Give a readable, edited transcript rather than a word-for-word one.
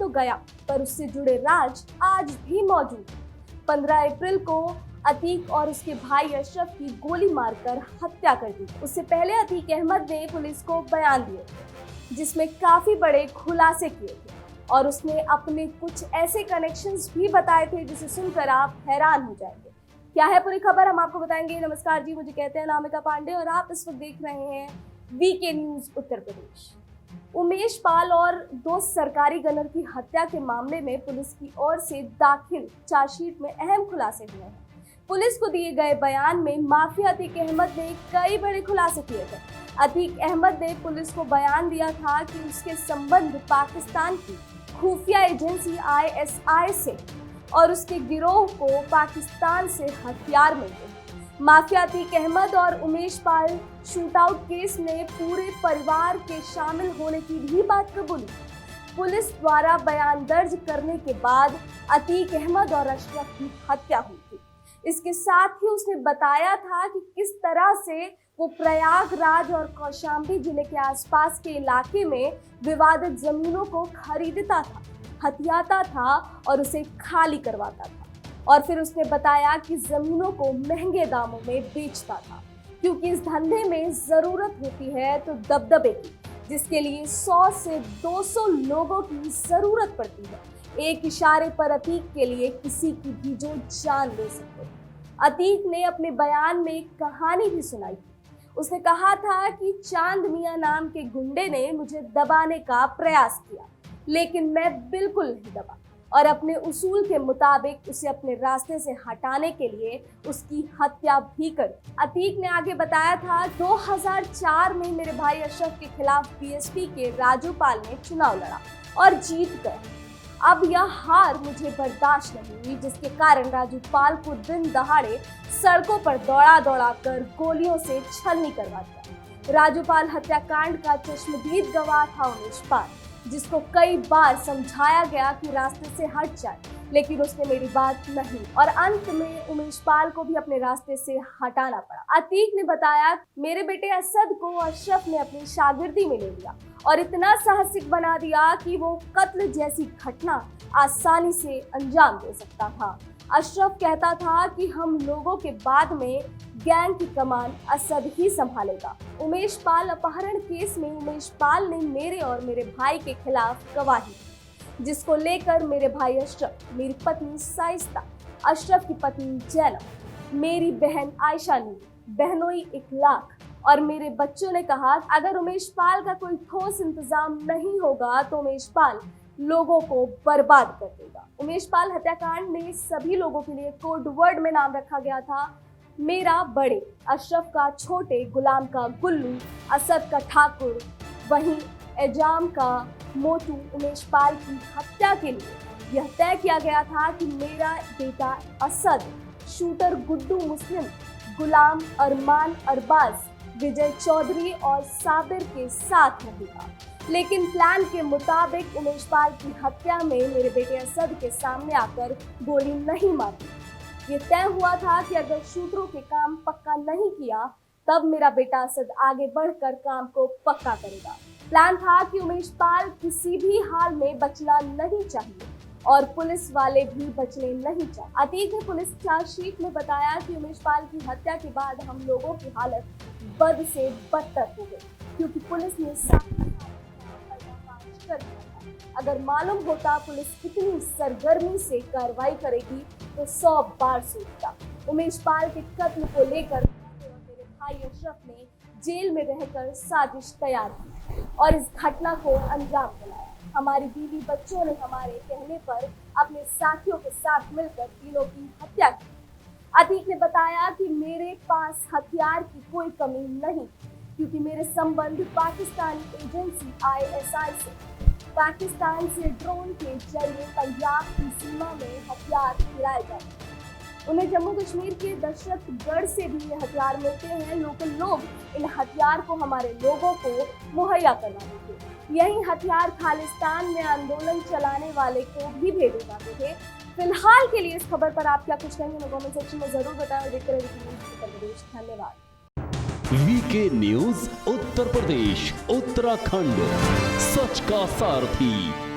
तो गया, पर उससे जुड़े राज आज भी मौजूद। 15 अप्रैल को अतीक और उसके भाई अशरफ की गोली मारकर हत्या कर दी। उससे पहले अतीक अहमद ने पुलिस को बयान दिए थे, जिसमें काफी बड़े खुलासे किए थे और उसने अपने कुछ ऐसे कनेक्शंस भी बताए थे जिसे सुनकर आप हैरान हो जाएंगे। क्या है पूरी खबर, हम आपको बताएंगे। नमस्कार जी, मुझे कहते हैं नामिका पांडे और आप इस वक्त देख रहे हैं वीके न्यूज उत्तर प्रदेश। उमेश पाल और 2 सरकारी गनर की हत्या के मामले में पुलिस की ओर से दाखिल चार्जशीट में अहम खुलासे हुए हैं। पुलिस को दिए गए बयान में माफिया अतीक अहमद ने कई बड़े खुलासे किए थे। अतीक अहमद ने पुलिस को बयान दिया था कि उसके संबंध पाकिस्तान की खुफिया एजेंसी ISI से और उसके गिरोह को पाकिस्तान से हथियार मिले। माफिया अतीक अहमद और उमेश पाल शूटआउट केस में पूरे परिवार के शामिल होने की भी बात कबूली। पुलिस द्वारा बयान दर्ज करने के बाद अतीक अहमद और अशरफ की हत्या हुई थी। इसके साथ ही उसने बताया था कि किस तरह से वो प्रयागराज और कौशाम्बी जिले के आसपास के इलाके में विवादित जमीनों को खरीदता था, हथियाता था और उसे खाली करवाता था। और फिर उसने बताया कि जमीनों को महंगे दामों में बेचता था, क्योंकि इस धंधे में जरूरत होती है तो दबदबे की, जिसके लिए 100 से 200 लोगों की जरूरत पड़ती है। एक इशारे पर अतीक के लिए किसी की भी जो जान ले सके। अतीक ने अपने बयान में एक कहानी भी सुनाई थी। उसने कहा था कि चांद मियां नाम के गुंडे ने मुझे दबाने का प्रयास किया, लेकिन मैं बिल्कुल नहीं दबा और अपने उसूल के मुताबिक उसे अपने रास्ते से हटाने के लिए उसकी हत्या भी कर। अतीक ने आगे बताया था, 2004 में मेरे भाई अशरफ के खिलाफ BSP के राजू पाल ने चुनाव लड़ा और जीत गए। अब यह हार मुझे बर्दाश्त नहीं हुई, जिसके कारण राजू पाल को दिन दहाड़े सड़कों पर दौड़ा दौड़ा कर गोलियों से छलनी करवा दिया। राजू पाल हत्याकांड का चश्मदीद गवाह था उमेश पाल, जिसको कई बार समझाया गया कि रास्ते से हट जाए, लेकिन उसने मेरी बात नहीं और अंत में उमेश पाल को भी अपने रास्ते से हटाना पड़ा। अतीक ने बताया, मेरे बेटे असद को अशरफ ने अपनी शागिर्दी में ले लिया और इतना साहसिक बना दिया कि वो कत्ल जैसी घटना आसानी से अंजाम दे सकता था। अशरफ कहता था कि हम लोगों के बाद में गैंग की कमान असद ही संभालेगा। उमेश पाल अपहरण केस में उमेश पाल ने मेरे और मेरे भाई के खिलाफ गवाही, जिसको लेकर मेरे भाई अशरफ, मेरी पत्नी साइस्ता, अशरफ की पत्नी जैनब, मेरी बहन आयशा नी, बहनोई 1 लाख और मेरे बच्चों ने कहा, अगर उमेश पाल का कोई ठोस इंतजाम नहीं होगा तो उमेश पाल लोगों को बर्बाद कर देगा। उमेश पाल हत्याकांड में सभी लोगों के लिए कोड वर्ड में नाम रखा गया था, मेरा बड़े, अशरफ का छोटे, गुलाम का गुल्लू, असद का ठाकुर, वहीं एजाम का मोटू। उमेश पाल की हत्या के लिए यह तय किया गया था कि मेरा बेटा असद शूटर गुड्डू मुस्लिम, गुलाम अरमान अरबाज, विजय चौधरी और साबिर के साथ रहेगा। लेकिन प्लान के मुताबिक उमेश पाल की हत्या में मेरे बेटे असद के सामने आकर गोली नहीं मारी। ये तय हुआ था कि अगर शूटरों के काम पक्का नहीं किया तब मेरा बेटा असद आगे बढ़कर काम को पक्का करेगा। प्लान था कि उमेश पाल किसी भी हाल में बचना नहीं चाहिए और पुलिस वाले भी बचने नहीं चाहिए। अतीक ने पुलिस चार्जशीट में बताया कि उमेश पाल की हत्या के बाद हम लोगों की हालत बद से बदतर हो गई, क्योंकि पुलिस ने कर दिया था। अगर मालूम होता पुलिस कितनी सरगर्मी से कार्रवाई करेगी तो 100 बार सोचता। उमेश पाल के कत्ल को लेकर मेरे भाई अशरफ ने जेल में रहकर साजिश तैयार की और इस घटना को अंजाम दिलाया। हमारी बीवी बच्चों ने हमारे कहने पर अपने साथियों के साथ मिलकर तीनों की हत्या की। अतीक ने बताया कि मेरे पास हथियार की कोई कमी नहीं, क्योंकि मेरे संबंध पाकिस्तानी एजेंसी ISI से, पाकिस्तान से ड्रोन के जरिए पंजाब की सीमा में हथियार गिराए जाते हैं। उन्हें जम्मू कश्मीर के दशरथगढ़ से भी ये हथियार मिलते हैं। लोकल लोग इन हथियार को हमारे लोगों को मुहैया करवाते थे। यही हथियार खालिस्तान में आंदोलन चलाने वाले को भी भेजे जाते थे। फिलहाल के लिए इस खबर पर आप क्या कुछ कहेंगे, मैं कमेंट सेक्शन में जरूर बताएं और देखते रहिए उत्तर प्रदेश। धन्यवाद। वीके न्यूज उत्तर प्रदेश, उत्तराखंड, सच का सारथी।